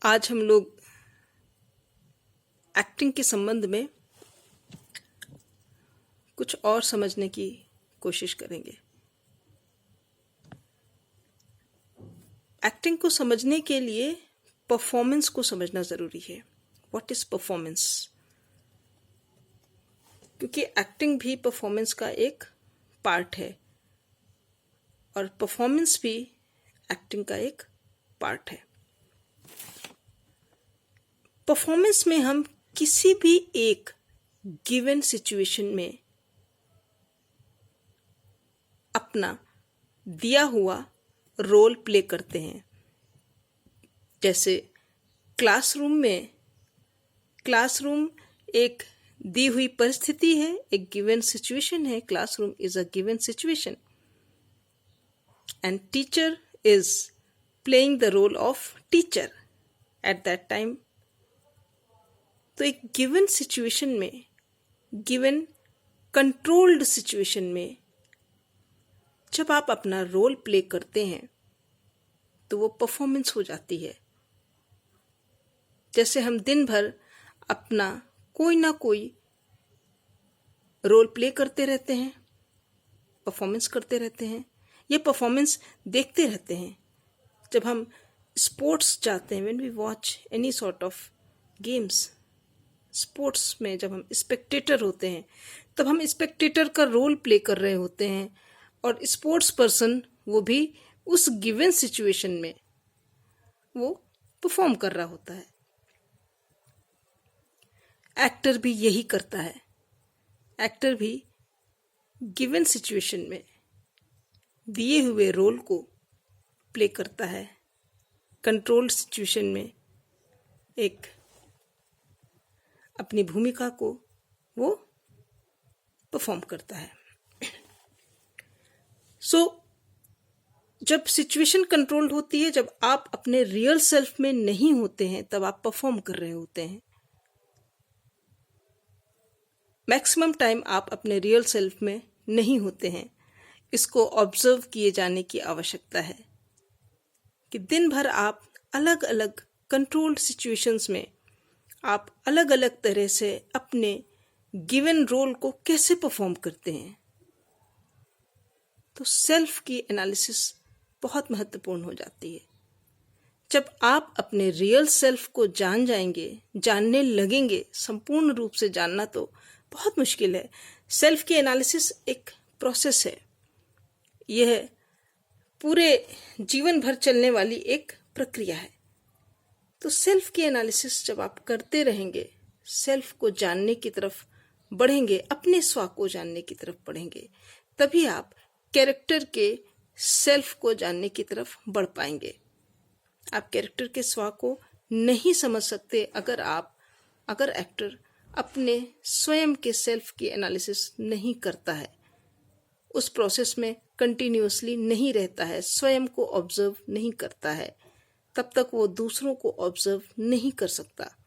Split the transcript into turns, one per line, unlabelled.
आज हम लोग एक्टिंग के संबंध में कुछ और समझने की कोशिश करेंगे। एक्टिंग को समझने के लिए परफॉर्मेंस को समझना ज़रूरी है। What is performance? क्योंकि एक्टिंग भी परफॉर्मेंस का एक पार्ट है और परफॉर्मेंस भी एक्टिंग का एक पार्ट है। परफॉर्मेंस में हम किसी भी एक गिवन सिचुएशन में अपना दिया हुआ रोल प्ले करते हैं। जैसे क्लासरूम एक दी हुई परिस्थिति है, एक गिवन सिचुएशन है। Classroom is a given situation and teacher is playing the role of teacher at that time. तो एक गिवन सिचुएशन में, गिवन कंट्रोल्ड सिचुएशन में जब आप अपना रोल प्ले करते हैं तो वो परफॉर्मेंस हो जाती है। जैसे हम दिन भर अपना कोई ना कोई रोल प्ले करते रहते हैं, परफॉर्मेंस करते रहते हैं, ये परफॉर्मेंस देखते रहते हैं। जब हम स्पोर्ट्स जाते हैं, when we watch any sort of games, sports में जब हम स्पेक्टेटर होते हैं तब हम स्पेक्टेटर का रोल प्ले कर रहे होते हैं और स्पोर्ट्स पर्सन वो भी उस गिवन सिचुएशन में वो परफॉर्म कर रहा होता है। एक्टर भी यही करता है। एक्टर भी गिवन सिचुएशन में दिए हुए रोल को प्ले करता है। कंट्रोल्ड सिचुएशन में एक अपनी भूमिका को वो परफॉर्म करता है। जब सिचुएशन कंट्रोल्ड होती है, जब आप अपने रियल सेल्फ में नहीं होते हैं, तब आप परफॉर्म कर रहे होते हैं। मैक्सिमम टाइम आप अपने रियल सेल्फ में नहीं होते हैं। इसको ऑब्जर्व किए जाने की आवश्यकता है कि दिन भर आप अलग अलग कंट्रोल्ड सिचुएशंस में आप अलग अलग तरह से अपने गिवन रोल को कैसे परफॉर्म करते हैं। तो सेल्फ की एनालिसिस बहुत महत्वपूर्ण हो जाती है। जब आप अपने रियल सेल्फ को जान जाएंगे, जानने लगेंगे, संपूर्ण रूप से जानना तो बहुत मुश्किल है। सेल्फ की एनालिसिस एक प्रोसेस है। यह पूरे जीवन भर चलने वाली एक प्रक्रिया है। तो सेल्फ की एनालिसिस जब आप करते रहेंगे, सेल्फ को जानने की तरफ बढ़ेंगे, अपने स्व को जानने की तरफ बढ़ेंगे, तभी आप कैरेक्टर के सेल्फ को जानने की तरफ बढ़ पाएंगे। आप कैरेक्टर के स्व को नहीं समझ सकते अगर एक्टर अपने स्वयं के सेल्फ की एनालिसिस नहीं करता है, उस प्रोसेस में कंटिन्यूअसली नहीं रहता है, स्वयं को ऑब्जर्व नहीं करता है, तब तक वो दूसरों को ऑब्जर्व नहीं कर सकता।